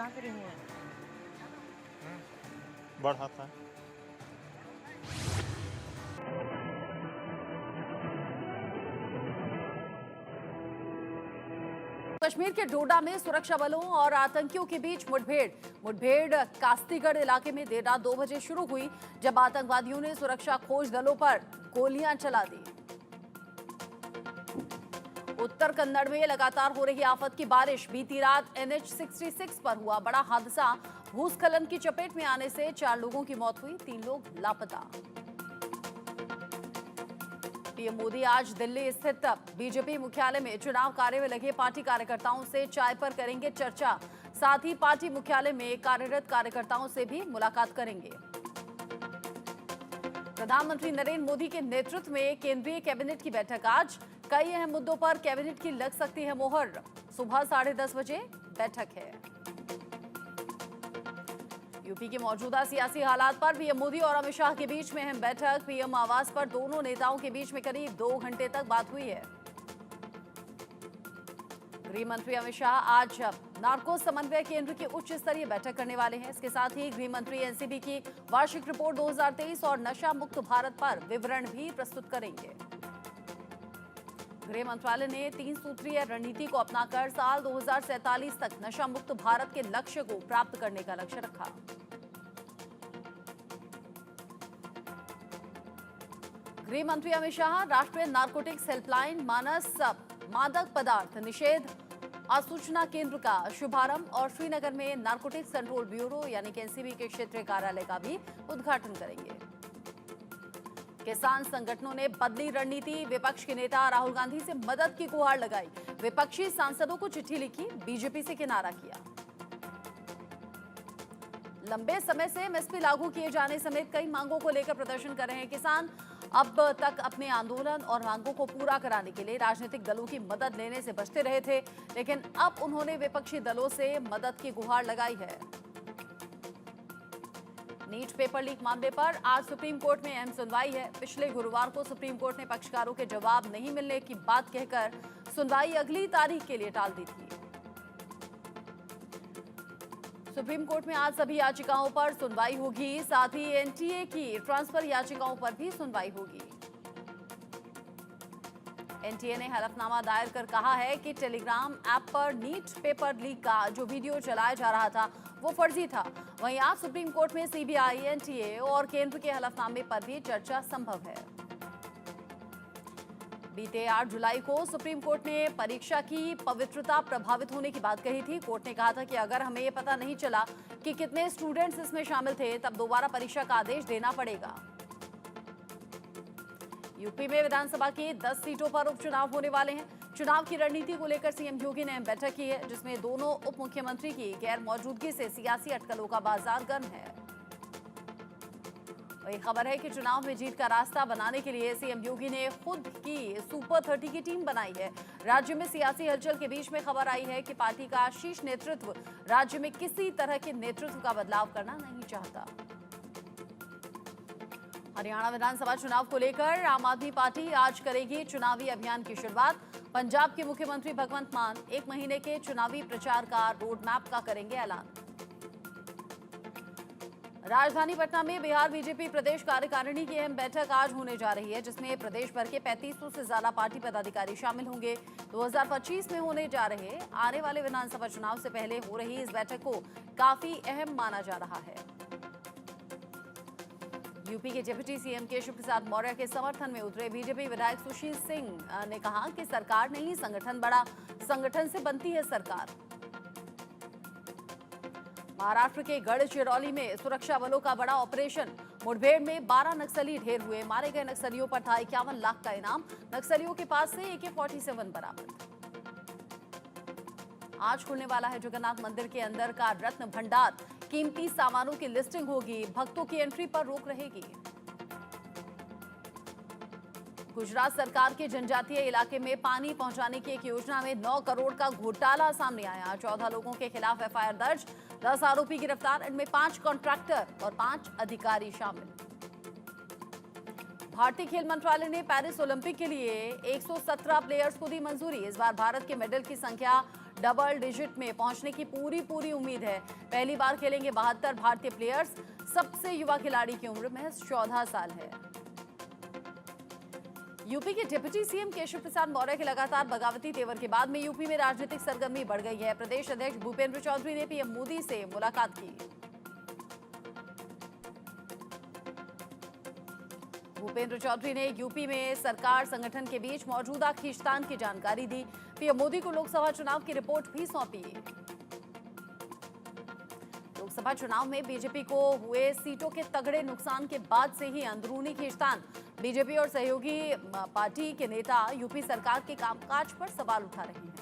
कहाँ से रिमूव है? बढ़ाता है। कश्मीर के डोडा में सुरक्षा बलों और आतंकियों के बीच मुठभेड़ कास्तीगढ़ इलाके में देर रात 2 बजे शुरू हुई, जब आतंकवादियों ने सुरक्षा खोज दलों पर गोलियां चला दी। उत्तर कन्नड़ में लगातार हो रही आफत की बारिश। बीती रात NH 66 पर हुआ बड़ा हादसा। भूस्खलन की चपेट में आने से 4 लोगों की मौत हुई, 3 लोग लापता। पीएम मोदी आज दिल्ली स्थित बीजेपी मुख्यालय में चुनाव कार्य में लगे पार्टी कार्यकर्ताओं से चाय पर करेंगे चर्चा। साथ ही पार्टी मुख्यालय में कार्यरत कार्यकर्ताओं से भी मुलाकात करेंगे। प्रधानमंत्री नरेंद्र मोदी के नेतृत्व में केंद्रीय कैबिनेट की बैठक आज। कई अहम मुद्दों पर कैबिनेट की लग सकती है मोहर। सुबह 10:30 बजे बैठक है। यूपी के मौजूदा सियासी हालात पर पीएम मोदी और अमित शाह के बीच में अहम बैठक। पीएम आवास पर दोनों नेताओं के बीच में करीब 2 घंटे तक बात हुई है। गृह मंत्री अमित शाह आज नार्को समन्वय केंद्र की उच्च स्तरीय बैठक करने वाले हैं। इसके साथ ही गृह मंत्री एनसीबी की वार्षिक रिपोर्ट 2023 और नशा मुक्त भारत पर विवरण भी प्रस्तुत करेंगे। गृह मंत्रालय ने 3 सूत्रीय रणनीति को अपनाकर साल 2047 तक नशा मुक्त भारत के लक्ष्य को प्राप्त करने का लक्ष्य रखा। गृह मंत्री अमित शाह राष्ट्रीय नारकोटिक्स हेल्पलाइन मानस मादक पदार्थ निषेध आसूचना केंद्र का शुभारंभ और श्रीनगर में नारकोटिक्स कंट्रोल ब्यूरो यानी कि एनसीबी के क्षेत्रीय कार्यालय का भी उद्घाटन करेंगे। किसान संगठनों ने बदली रणनीति। विपक्ष के नेता राहुल गांधी से मदद की गुहार लगाई। विपक्षी सांसदों को चिट्ठी लिखी, बीजेपी से किनारा किया। लंबे समय से एमएसपी लागू किए जाने समेत कई मांगों को लेकर प्रदर्शन कर रहे हैं किसान। अब तक अपने आंदोलन और मांगों को पूरा कराने के लिए राजनीतिक दलों की मदद लेने से बचते रहे थे, लेकिन अब उन्होंने विपक्षी दलों से मदद की गुहार लगाई है। नीट पेपर लीक मामले पर आज सुप्रीम कोर्ट में अहम सुनवाई है। पिछले गुरुवार को सुप्रीम कोर्ट ने पक्षकारों के जवाब नहीं मिलने की बात कहकर सुनवाई अगली तारीख के लिए टाल दी थी। सुप्रीम कोर्ट में आज सभी याचिकाओं पर सुनवाई होगी। साथ ही एनटीए की ट्रांसफर याचिकाओं पर भी सुनवाई होगी। एनटीए ने हलफनामा दायर कर कहा है कि टेलीग्राम ऐप पर नीट पेपर लीक का जो वीडियो चलाया जा रहा था वो फर्जी था। वहीं आज सुप्रीम कोर्ट में सीबीआई, एनटीए और केंद्र के हलफनामे पर भी चर्चा संभव है। बीते 8 जुलाई को सुप्रीम कोर्ट ने परीक्षा की पवित्रता प्रभावित होने की बात कही थी। कोर्ट ने कहा था कि अगर हमें ये पता नहीं चला कि कितने स्टूडेंट्स इसमें शामिल थे, तब दोबारा परीक्षा का आदेश देना पड़ेगा। यूपी में विधानसभा की 10 सीटों पर उपचुनाव होने वाले हैं। चुनाव की रणनीति को लेकर सीएम योगी ने बैठक की है, जिसमें दोनों उप मुख्यमंत्री की गैर मौजूदगी से सियासी अटकलों का बाजार गर्म है। वही खबर है कि चुनाव में जीत का रास्ता बनाने के लिए सीएम योगी ने खुद की सुपर 30 की टीम बनाई है। राज्य में सियासी हलचल के बीच में खबर आई है कि पार्टी का शीर्ष नेतृत्व राज्य में किसी तरह के नेतृत्व का बदलाव करना नहीं चाहता। हरियाणा विधानसभा चुनाव को लेकर आम आदमी पार्टी आज करेगी चुनावी अभियान की शुरुआत। पंजाब के मुख्यमंत्री भगवंत मान 1 महीने के चुनावी प्रचार का रोड मैप का करेंगे ऐलान। राजधानी पटना में बिहार बीजेपी प्रदेश कार्यकारिणी की अहम बैठक आज होने जा रही है, जिसमें प्रदेश भर के 3500 से ज्यादा पार्टी पदाधिकारी शामिल होंगे। 2025 में होने जा रहे आने वाले विधानसभा चुनाव से पहले हो रही इस बैठक को काफी अहम माना जा रहा है। यूपी के डिप्टी सीएम केशव प्रसाद मौर्य के समर्थन में उतरे बीजेपी विधायक सुशील सिंह ने कहा कि सरकार नहीं संगठन बड़ा, संगठन से बनती है सरकार। महाराष्ट्र के गढ़चिरौली में सुरक्षा बलों का बड़ा ऑपरेशन। मुठभेड़ में 12 नक्सली ढेर हुए। मारे गए नक्सलियों पर था 51 लाख का इनाम। नक्सलियों के पास से AK-47 बरामद। आज खुलने वाला है जगन्नाथ मंदिर के अंदर का रत्न भंडार। कीमती सामानों की लिस्टिंग होगी। भक्तों की एंट्री पर रोक रहेगी। गुजरात सरकार के जनजातीय इलाके में पानी पहुंचाने की एक योजना में 9 करोड़ का घोटाला सामने आया। 14 लोगों के खिलाफ एफआईआर दर्ज, 10 आरोपी गिरफ्तार। इनमें 5 कॉन्ट्रैक्टर और 5 अधिकारी शामिल। भारतीय खेल मंत्रालय ने पेरिस ओलंपिक के लिए 117 प्लेयर्स को दी मंजूरी। इस बार भारत के मेडल की संख्या डबल डिजिट में पहुंचने की पूरी उम्मीद है। पहली बार खेलेंगे 72 भारतीय प्लेयर्स। सबसे युवा खिलाड़ी की उम्र महज 14 साल है। यूपी के डिप्टी सीएम केशव प्रसाद मौर्य के लगातार बगावती तेवर के बाद में यूपी में राजनीतिक सरगर्मी बढ़ गई है। प्रदेश अध्यक्ष भूपेंद्र चौधरी ने पीएम मोदी से मुलाकात की। भूपेंद्र चौधरी ने यूपी में सरकार संगठन के बीच मौजूदा खींचतान की जानकारी दी। पीएम मोदी को लोकसभा चुनाव की रिपोर्ट भी सौंपी। लोकसभा चुनाव में बीजेपी को हुए सीटों के तगड़े नुकसान के बाद से ही अंदरूनी खींचतान। बीजेपी और सहयोगी पार्टी के नेता यूपी सरकार के कामकाज पर सवाल उठा रहे हैं।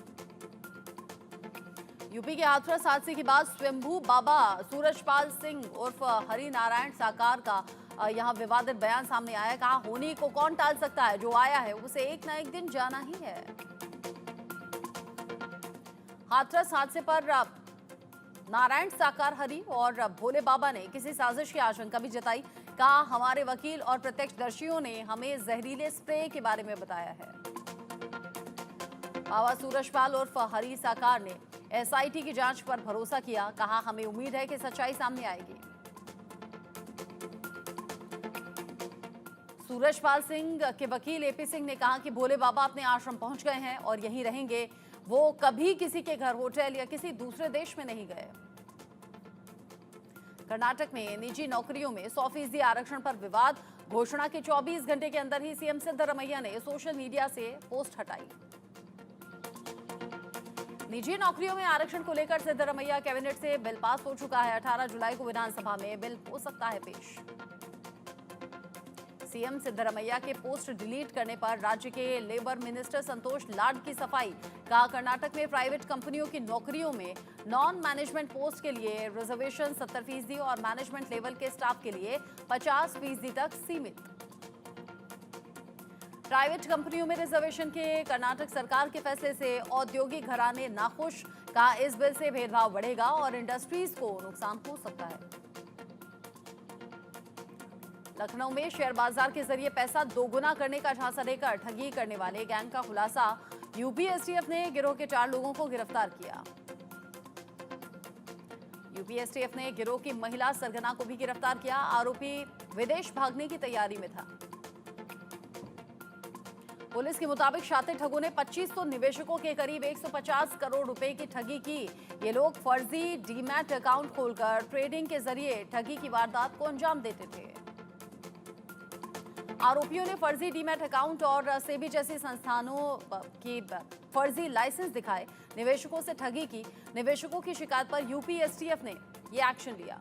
यूपी के हाथरस हादसे के बाद स्वयंभू बाबा सूरजपाल सिंह उर्फ हरि नारायण साकार का यहां विवादित बयान सामने आया। कहा, होनी को कौन टाल सकता है, जो आया है उसे एक ना एक दिन जाना ही है। हाथरस हादसे पर नारायण साकार हरि और भोले बाबा ने किसी साजिश की आशंका भी जताई। कहा, हमारे वकील और प्रत्यक्षदर्शियों ने हमें जहरीले स्प्रे के बारे में बताया है। बाबा सूरजपाल उर्फ हरि साकार ने एसआईटी की जांच पर भरोसा किया। कहा, हमें उम्मीद है कि सच्चाई सामने आएगी। सूरजपाल सिंह के वकील एपी सिंह ने कहा कि भोले बाबा अपने आश्रम पहुंच गए हैं और यहीं रहेंगे। वो कभी किसी के घर, होटल या किसी दूसरे देश में नहीं गए। कर्नाटक में निजी नौकरियों में 100% आरक्षण पर विवाद। घोषणा के 24 घंटे के अंदर ही सीएम सिद्धरमैया ने सोशल मीडिया से पोस्ट हटाई। निजी नौकरियों में आरक्षण को लेकर सिद्धरमैया कैबिनेट से बिल पास हो चुका है। 18 जुलाई को विधानसभा में बिल हो सकता है पेश। सीएम सिद्धरमैया के पोस्ट डिलीट करने पर राज्य के लेबर मिनिस्टर संतोष लाड की सफाई। कहा, कर्नाटक में प्राइवेट कंपनियों की नौकरियों में नॉन मैनेजमेंट पोस्ट के लिए रिजर्वेशन 70% और मैनेजमेंट लेवल के स्टाफ के लिए 50% तक सीमित। प्राइवेट कंपनियों में रिजर्वेशन के कर्नाटक सरकार के फैसले से औद्योगिक घराने नाखुश। कहा, इस बिल से भेदभाव बढ़ेगा और इंडस्ट्रीज को नुकसान हो सकता है। लखनऊ में शेयर बाजार के जरिए पैसा दोगुना करने का झांसा देकर ठगी करने वाले गैंग का खुलासा। यूपी एसटीएफ ने गिरोह के 4 लोगों को गिरफ्तार किया। यूपी एसटीएफ ने गिरोह की महिला सरगना को भी गिरफ्तार किया। आरोपी विदेश भागने की तैयारी में था। पुलिस के मुताबिक शातिर ठगों ने 2500 निवेशकों के करीब 150 करोड़ रुपए की ठगी की। ये लोग फर्जी डीमैट अकाउंट खोलकर ट्रेडिंग के जरिए ठगी की वारदात को अंजाम देते थे। आरोपियों ने फर्जी डीमैट अकाउंट और सेबी जैसी संस्थानों की फर्जी लाइसेंस दिखाए, निवेशकों से ठगी की। निवेशकों की शिकायत पर यूपी एसटीएफ ने ये एक्शन लिया।